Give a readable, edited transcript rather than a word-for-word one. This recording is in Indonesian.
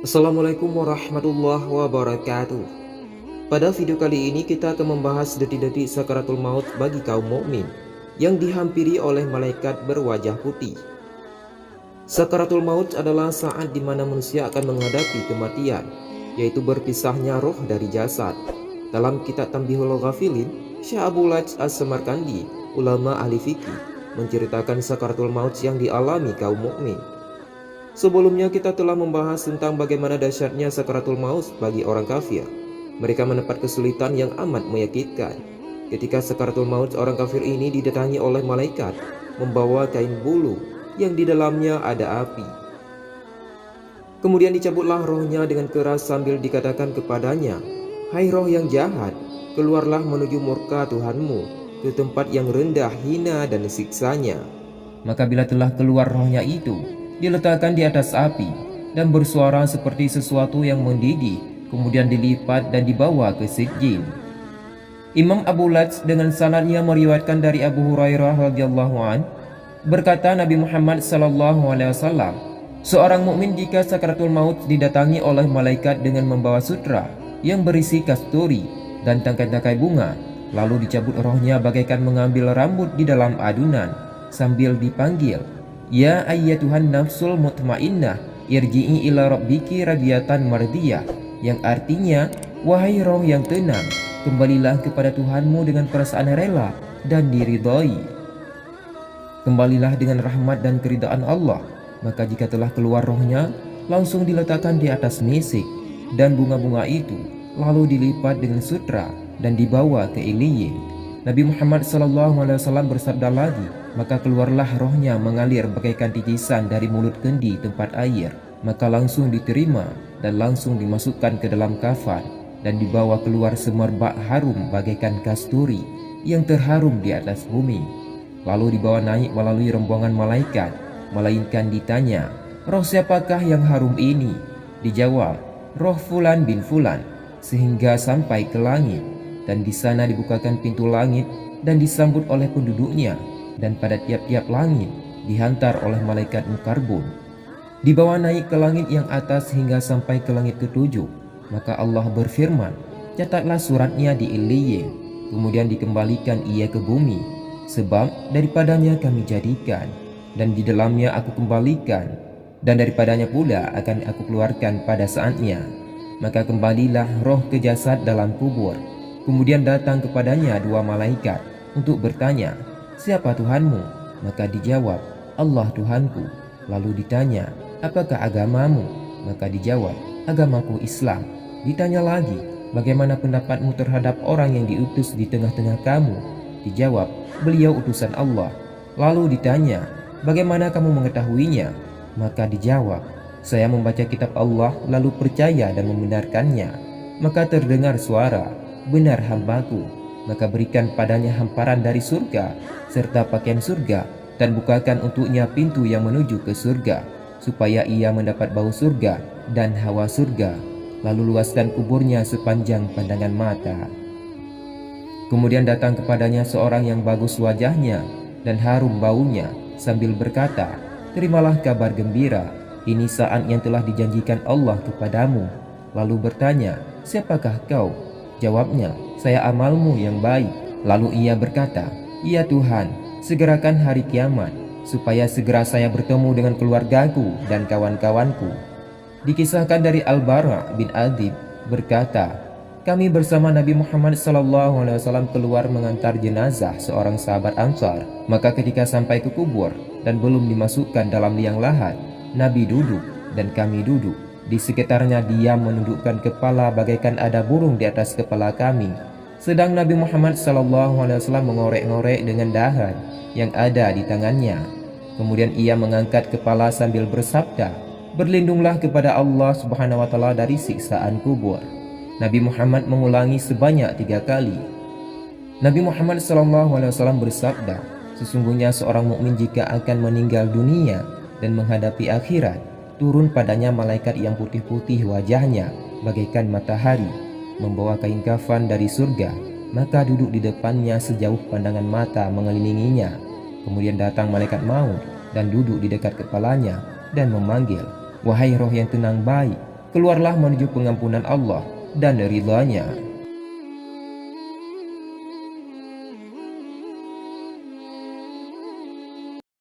Assalamualaikum warahmatullahi wabarakatuh. Pada video kali ini kita akan membahas detik-detik sakaratul maut bagi kaum mukmin yang dihampiri oleh malaikat berwajah putih. Sakaratul maut adalah saat di mana manusia akan menghadapi kematian, yaitu berpisahnya roh dari jasad. Dalam kitab Tanbihul Ghafilin, Syekh Abu Laj As-Samarkandi, ulama ahli fikih, menceritakan sakaratul maut yang dialami kaum mukmin. Sebelumnya kita telah membahas tentang bagaimana dahsyatnya sakaratul maut bagi orang kafir. Mereka mendapat kesulitan yang amat menyakitkan. Ketika sakaratul maut, orang kafir ini didatangi oleh malaikat membawa kain bulu yang di dalamnya ada api. Kemudian dicabutlah rohnya dengan keras sambil dikatakan kepadanya, "Hai roh yang jahat, keluarlah menuju murka Tuhanmu, ke tempat yang rendah, hina dan siksanya." Maka bila telah keluar rohnya itu, diletakkan di atas api dan bersuara seperti sesuatu yang mendidih, kemudian dilipat dan dibawa ke sijjin. Imam Abu Laj dengan sanadnya meriwayatkan dari Abu Hurairah radhiyallahu an, berkata Nabi Muhammad sallallahu alaihi wasallam, seorang mukmin jika sakaratul maut didatangi oleh malaikat dengan membawa sutra yang berisi kasturi dan tangkai-tangkai bunga, lalu dicabut rohnya bagaikan mengambil rambut di dalam adunan sambil dipanggil, "Ya ayyatuhan nafsul mutmainnah, irji'i ila rabbiki radiyatan mardiyah," yang artinya, "Wahai roh yang tenang, kembalilah kepada Tuhanmu dengan perasaan rela dan diridhoi. Kembalilah dengan rahmat dan keridhaan Allah." Maka jika telah keluar rohnya, langsung diletakkan di atas mesik dan bunga-bunga itu, lalu dilipat dengan sutra dan dibawa ke Iliyin. Nabi Muhammad SAW bersabda lagi, maka keluarlah rohnya mengalir bagaikan titisan dari mulut kendi tempat air, maka langsung diterima dan langsung dimasukkan ke dalam kafan dan dibawa keluar semerbak harum bagaikan kasturi yang terharum di atas bumi, lalu dibawa naik melalui rombongan malaikat, melainkan ditanya, "Roh siapakah yang harum ini?" Dijawab, "Roh Fulan bin Fulan," sehingga sampai ke langit, dan di sana dibukakan pintu langit dan disambut oleh penduduknya, dan pada tiap-tiap langit dihantar oleh malaikat Mukarbun. Dibawa naik ke langit yang atas hingga sampai ke langit ketujuh. Maka Allah berfirman, "Catatlah suratnya di Iliyin." Kemudian dikembalikan ia ke bumi, sebab daripadanya kami jadikan, dan di dalamnya aku kembalikan, dan daripadanya pula akan aku keluarkan pada saatnya. Maka kembalilah roh ke jasad dalam kubur. Kemudian datang kepadanya dua malaikat untuk bertanya, "Siapa Tuhanmu?" Maka dijawab, "Allah Tuhanku." Lalu ditanya, "Apakah agamamu?" Maka dijawab, "Agamaku Islam." Ditanya lagi, "Bagaimana pendapatmu terhadap orang yang diutus di tengah-tengah kamu?" Dijawab, "Beliau utusan Allah." Lalu ditanya, "Bagaimana kamu mengetahuinya?" Maka dijawab, "Saya membaca kitab Allah lalu percaya dan membenarkannya." Maka terdengar suara, "Benar hambaku." Maka berikan padanya hamparan dari surga serta pakaian surga, dan bukakan untuknya pintu yang menuju ke surga, supaya ia mendapat bau surga dan hawa surga. Lalu luaskan kuburnya sepanjang pandangan mata. Kemudian datang kepadanya seorang yang bagus wajahnya dan harum baunya, sambil berkata, "Terimalah kabar gembira, ini saat yang telah dijanjikan Allah kepadamu." Lalu bertanya, "Siapakah kau?" Jawabnya, "Saya amalmu yang baik." Lalu ia berkata, "Ya Tuhan, segerakan hari kiamat, supaya segera saya bertemu dengan keluargaku dan kawan-kawanku." Dikisahkan dari Al-Bara bin Adib berkata, "Kami bersama Nabi Muhammad SAW keluar mengantar jenazah seorang sahabat Ansar. Maka ketika sampai ke kubur dan belum dimasukkan dalam liang lahat, Nabi duduk dan kami duduk. Di sekitarnya diam menundukkan kepala bagaikan ada burung di atas kepala kami. Sedang Nabi Muhammad SAW mengorek-ngorek dengan dahan yang ada di tangannya. Kemudian ia mengangkat kepala sambil bersabda, 'Berlindunglah kepada Allah Subhanahu wa Ta'ala dari siksaan kubur.' Nabi Muhammad mengulangi sebanyak 3 kali. Nabi Muhammad SAW bersabda, "Sesungguhnya seorang mukmin jika akan meninggal dunia dan menghadapi akhirat, turun padanya malaikat yang putih-putih wajahnya bagaikan matahari, membawa kain kafan dari surga, maka duduk di depannya sejauh pandangan mata mengelilinginya. Kemudian datang malaikat maut dan duduk di dekat kepalanya dan memanggil, 'Wahai roh yang tenang baik, keluarlah menuju pengampunan Allah dan ridha-Nya.